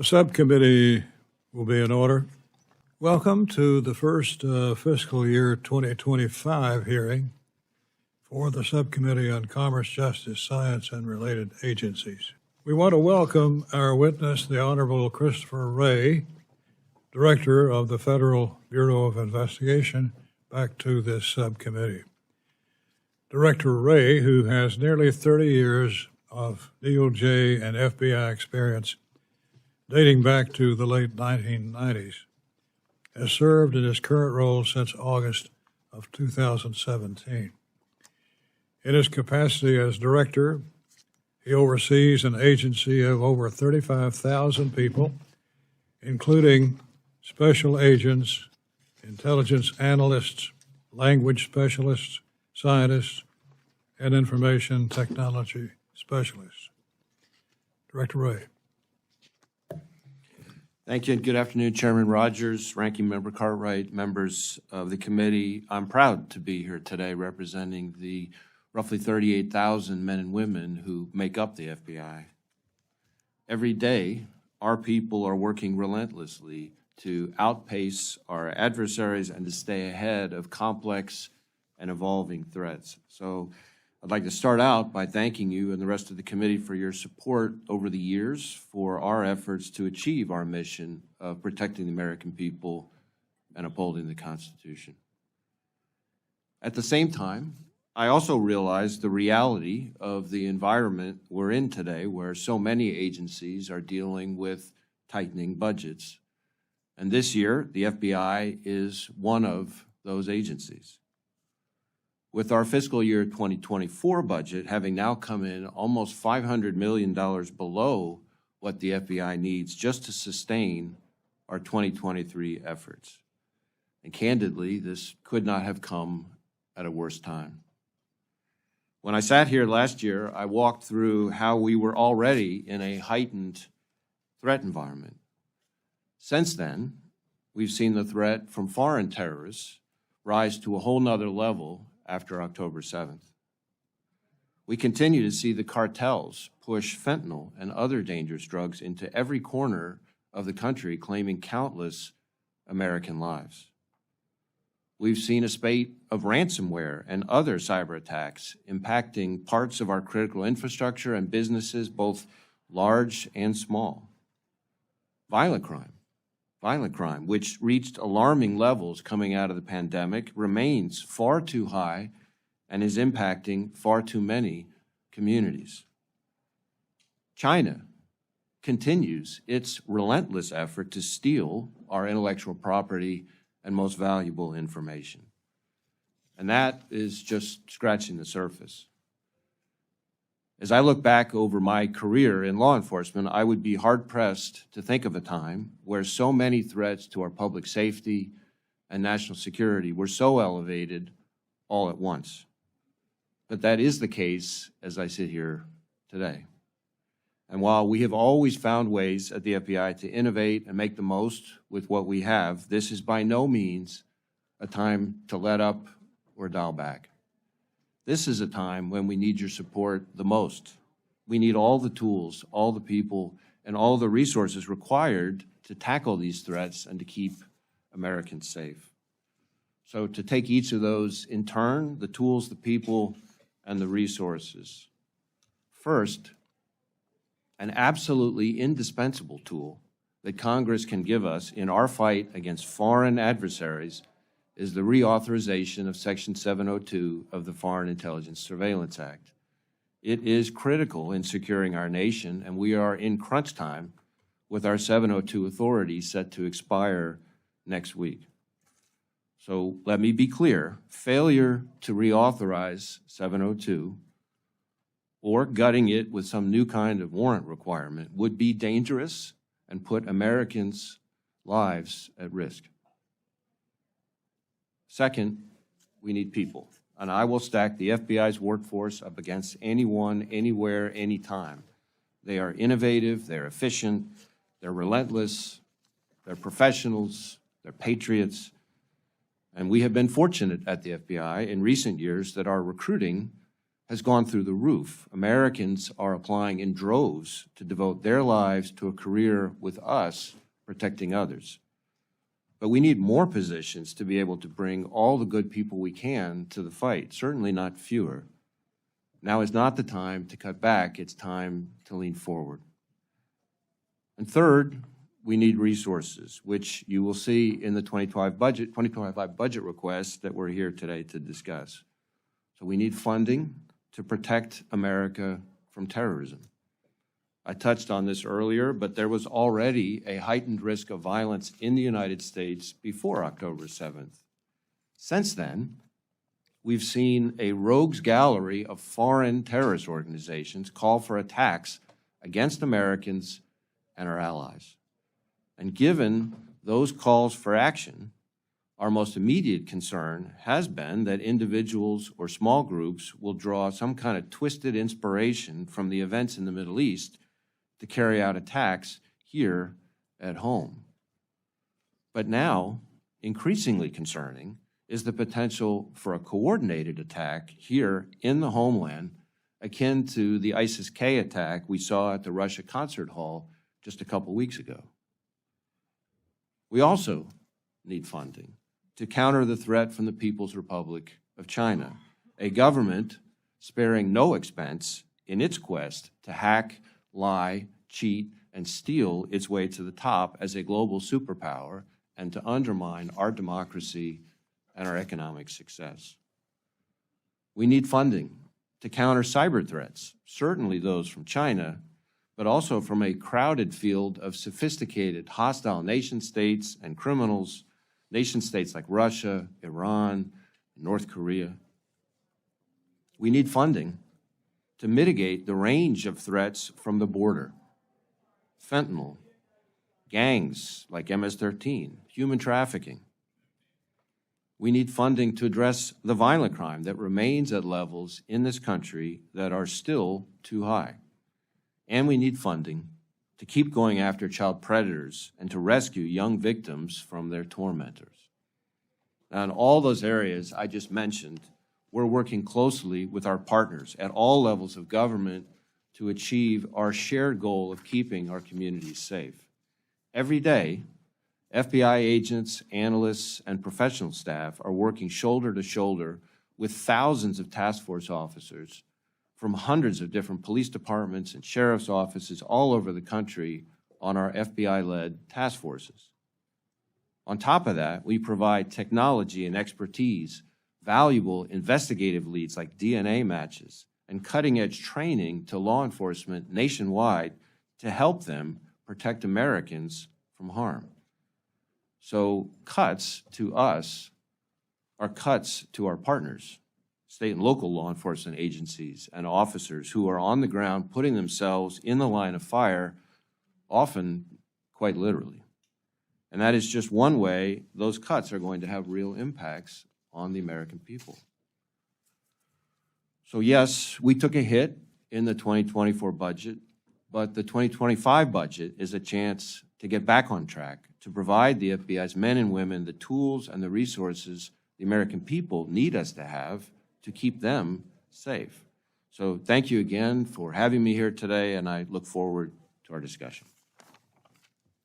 The subcommittee will be in order. Welcome to the first fiscal year 2025 hearing for the Subcommittee on Commerce, Justice, Science, and Related Agencies. We want to welcome our witness, the Honorable Christopher Wray, Director of the Federal Bureau of Investigation, back to this subcommittee. Director Wray, who has nearly 30 years of DOJ and FBI experience dating back to the late 1990s, has served in his current role since August of 2017. In his capacity as director, he oversees an agency of over 35,000 people, including special agents, intelligence analysts, language specialists, scientists, and information technology specialists. Director Wray. Thank you, and good afternoon, Chairman Rogers, Ranking Member Cartwright, members of the committee. I'm proud to be here today representing the roughly 38,000 men and women who make up the FBI. Every day, our people are working relentlessly to outpace our adversaries and to stay ahead of complex and evolving threats. So I'd like to start out by thanking you and the rest of the committee for your support over the years for our efforts to achieve our mission of protecting the American people and upholding the Constitution. At the same time, I also realize the reality of the environment we're in today, where so many agencies are dealing with tightening budgets. And this year, the FBI is one of those agencies. With our fiscal year 2024 budget having now come in almost $500 million below what the FBI needs just to sustain our 2023 efforts. And candidly, this could not have come at a worse time. When I sat here last year, I walked through how we were already in a heightened threat environment. Since then, we've seen the threat from foreign terrorists rise to a whole nother level after October 7th. We continue to see the cartels push fentanyl and other dangerous drugs into every corner of the country, claiming countless American lives. We've seen a spate of ransomware and other cyber attacks impacting parts of our critical infrastructure and businesses, both large and small. Violent crime, which reached alarming levels coming out of the pandemic, remains far too high and is impacting far too many communities. China continues its relentless effort to steal our intellectual property and most valuable information. And that is just scratching the surface. As I look back over my career in law enforcement, I would be hard-pressed to think of a time where so many threats to our public safety and national security were so elevated all at once. But that is the case as I sit here today. And while we have always found ways at the FBI to innovate and make the most with what we have, this is by no means a time to let up or dial back. This is a time when we need your support the most. We need all the tools, all the people, and all the resources required to tackle these threats and to keep Americans safe. So to take each of those in turn, the tools, the people, and the resources. First, an absolutely indispensable tool that Congress can give us in our fight against foreign adversaries is the reauthorization of Section 702 of the Foreign Intelligence Surveillance Act. It is critical in securing our nation, and we are in crunch time with our 702 authority set to expire next week. So let me be clear, failure to reauthorize 702 or gutting it with some new kind of warrant requirement would be dangerous and put Americans' lives at risk. Second, we need people. And I will stack the FBI's workforce up against anyone, anywhere, anytime. They are innovative, they're efficient, they're relentless, they're professionals, they're patriots. And we have been fortunate at the FBI in recent years that our recruiting has gone through the roof. Americans are applying in droves to devote their lives to a career with us protecting others. But we need more positions to be able to bring all the good people we can to the fight, certainly not fewer. Now is not the time to cut back, it's time to lean forward. And third, we need resources, which you will see in the 2025 budget request that we're here today to discuss. So we need funding to protect America from terrorism. I touched on this earlier, but there was already a heightened risk of violence in the United States before October 7th. Since then, we've seen a rogues gallery of foreign terrorist organizations call for attacks against Americans and our allies. And given those calls for action, our most immediate concern has been that individuals or small groups will draw some kind of twisted inspiration from the events in the Middle East to carry out attacks here at home. But now, increasingly concerning, is the potential for a coordinated attack here in the homeland, akin to the ISIS-K attack we saw at the Russia concert hall just a couple weeks ago. We also need funding to counter the threat from the People's Republic of China, a government sparing no expense in its quest to hack, lie, cheat, and steal its way to the top as a global superpower and to undermine our democracy and our economic success. We need funding to counter cyber threats, certainly those from China, but also from a crowded field of sophisticated hostile nation-states and criminals, nation-states like Russia, Iran, North Korea. We need funding to mitigate the range of threats from the border. Fentanyl, gangs like MS-13, human trafficking. We need funding to address the violent crime that remains at levels in this country that are still too high. And we need funding to keep going after child predators and to rescue young victims from their tormentors. Now, in all those areas I just mentioned, we're working closely with our partners at all levels of government to achieve our shared goal of keeping our communities safe. Every day, FBI agents, analysts, and professional staff are working shoulder to shoulder with thousands of task force officers from hundreds of different police departments and sheriff's offices all over the country on our FBI-led task forces. On top of that, we provide technology and expertise, valuable investigative leads like DNA matches, and cutting-edge training to law enforcement nationwide to help them protect Americans from harm. So cuts to us are cuts to our partners, state and local law enforcement agencies and officers who are on the ground putting themselves in the line of fire, often quite literally. And that is just one way those cuts are going to have real impacts on the American people. So yes, we took a hit in the 2024 budget, but the 2025 budget is a chance to get back on track, to provide the FBI's men and women the tools and the resources the American people need us to have to keep them safe. So thank you again for having me here today, and I look forward to our discussion.